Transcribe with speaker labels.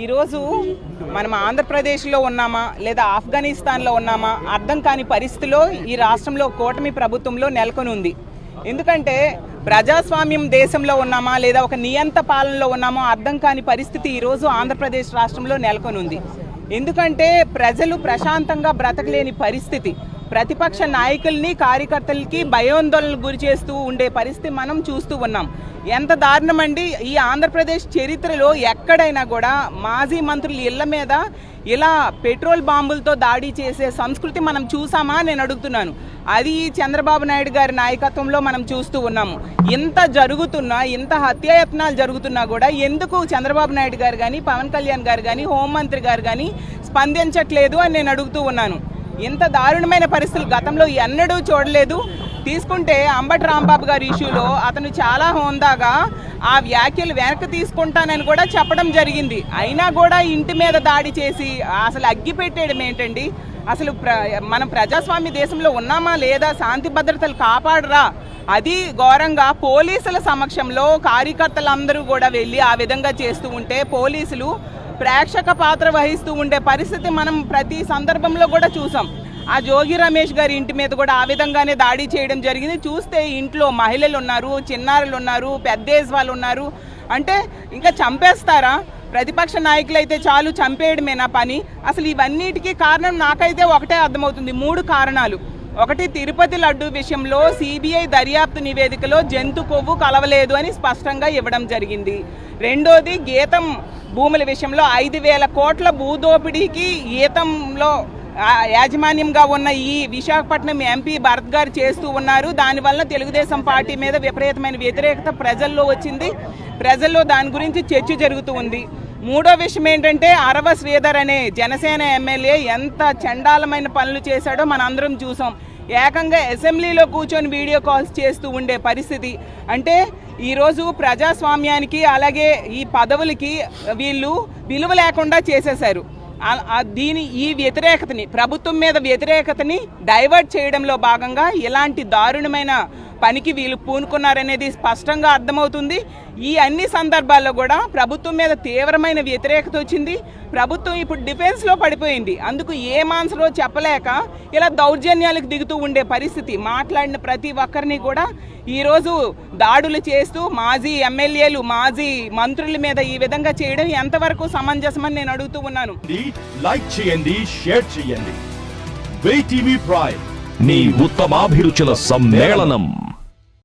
Speaker 1: ఈరోజు మనం ఆంధ్రప్రదేశ్లో ఉన్నామా లేదా ఆఫ్ఘనిస్తాన్లో ఉన్నామా అర్థం కాని పరిస్థితిలో ఈ రాష్ట్రంలో కూటమి ప్రభుత్వంలో నెలకొని ఉంది. ఎందుకంటే ప్రజాస్వామ్యం దేశంలో ఉన్నామా లేదా ఒక నియంత పాలనలో ఉన్నామో అర్థం కాని పరిస్థితి ఈరోజు ఆంధ్రప్రదేశ్ రాష్ట్రంలో నెలకొని ఉంది. ఎందుకంటే ప్రజలు ప్రశాంతంగా బ్రతకలేని పరిస్థితి, ప్రతిపక్ష నాయకుల్ని కార్యకర్తలకి భయాందోళనకు గురి చేస్తూ ఉండే పరిస్థితి మనం చూస్తూ ఉన్నాం. ఎంత దారుణమండి, ఈ ఆంధ్రప్రదేశ్ చరిత్రలో ఎక్కడైనా కూడా మాజీ మంత్రుల ఇళ్ల మీద ఇలా పెట్రోల్ బాంబులతో దాడి చేసే సంస్కృతి మనం చూసామా నేను అడుగుతున్నాను. అది చంద్రబాబు నాయుడు గారి నాయకత్వంలో మనం చూస్తూ ఉన్నాము. ఇంత జరుగుతున్నా, ఇంత హత్యాయత్నాలు జరుగుతున్నా కూడా ఎందుకు చంద్రబాబు నాయుడు గారు కానీ, పవన్ కళ్యాణ్ గారు కానీ, హోంమంత్రి గారు కానీ స్పందించట్లేదు అని నేను అడుగుతూ ఉన్నాను. ఇంత దారుణమైన పరిస్థితులు గతంలో ఎన్నడూ చూడలేదు. తీసుకుంటే అంబటి రాంబాబు గారి ఇష్యూలో అతను చాలా హోందాగా ఆ వ్యాఖ్యలు వెనక్కి తీసుకుంటానని కూడా చెప్పడం జరిగింది. అయినా కూడా ఇంటి మీద దాడి చేసి అసలు అగ్గి పెట్టేయడం ఏంటండి? అసలు మనం ప్రజాస్వామ్య దేశంలో ఉన్నామా లేదా? శాంతి భద్రతలు కాపాడరా? అది ఘోరంగా పోలీసుల సమక్షంలో కార్యకర్తలందరూ కూడా వెళ్ళి ఆ విధంగా చేస్తూ ఉంటే పోలీసులు ప్రేక్షక పాత్ర వహిస్తూ ఉండే పరిస్థితి మనం ప్రతి సందర్భంలో కూడా చూసాం. ఆ జోగి రమేష్ గారి ఇంటి మీద కూడా ఆ విధంగానే దాడి చేయడం జరిగింది. చూస్తే ఇంట్లో మహిళలు ఉన్నారు, చిన్నారులు ఉన్నారు, పెద్ద ఏజ్ వాళ్ళు ఉన్నారు. అంటే ఇంకా చంపేస్తారా? ప్రతిపక్ష నాయకులు అయితే చాలు చంపేయడమేనా పని? అసలు ఇవన్నిటికీ కారణం నాకైతే ఒకటే అర్థమవుతుంది, 3 కారణాలు. ఒకటి, తిరుపతి లడ్డు విషయంలో సిబిఐ దర్యాప్తు నివేదికలో జంతు కొవ్వు కలవలేదు అని స్పష్టంగా ఇవ్వడం జరిగింది. రెండోది, గీతం భూముల విషయంలో 5,000 కోట్ల భూదోపిడీకి గీతంలో యాజమాన్యంగా ఉన్న ఈ విశాఖపట్నం ఎంపీ భరత్ గారు చేస్తూ ఉన్నారు. దానివల్ల తెలుగుదేశం పార్టీ మీద విపరీతమైన వ్యతిరేకత ప్రజల్లో వచ్చింది. ప్రజల్లో దాని గురించి చర్చ జరుగుతూ ఉంది. మూడో విషయం ఏంటంటే, అరవ శ్రీధర్ అనే జనసేన ఎమ్మెల్యే ఎంత చండాలమైన పనులు చేశాడో మనందరం చూసాం. ఏకంగా అసెంబ్లీలో కూర్చొని వీడియో కాల్స్ చేస్తూ ఉండే పరిస్థితి. అంటే ఈరోజు ప్రజాస్వామ్యానికి అలాగే ఈ పదవులకి వీళ్ళు విలువ లేకుండా చేసేశారు. ఈ వ్యతిరేకతని, ప్రభుత్వం మీద వ్యతిరేకతని డైవర్ట్ చేయడంలో భాగంగా ఇలాంటి దారుణమైన పనికి వీళ్ళు పూనుకున్నారనేది స్పష్టంగా అర్థమవుతుంది. ఈ అన్ని సందర్భాల్లో కూడా ప్రభుత్వం మీద తీవ్రమైన వ్యతిరేకత వచ్చింది. ప్రభుత్వం ఇప్పుడు డిఫెన్స్లో పడిపోయింది. అందుకు ఏ మాన్సరో చెప్పలేక ఇలా దౌర్జన్యాలకు దిగుతూ ఉండే పరిస్థితి. మాట్లాడిన ప్రతి ఒక్కరిని కూడా ఈరోజు దాడులు చేస్తూ మాజీ ఎమ్మెల్యేలు, మాజీ మంత్రుల మీద ఈ విధంగా చేయడం ఎంతవరకు సమంజసమని నేను అడుగుతూ ఉన్నాను.
Speaker 2: లైక్ చేయండి, షేర్ చేయండి. VTV ప్రైమ్, నీ ఉత్తమాభిరుచుల సమ్మేళనం.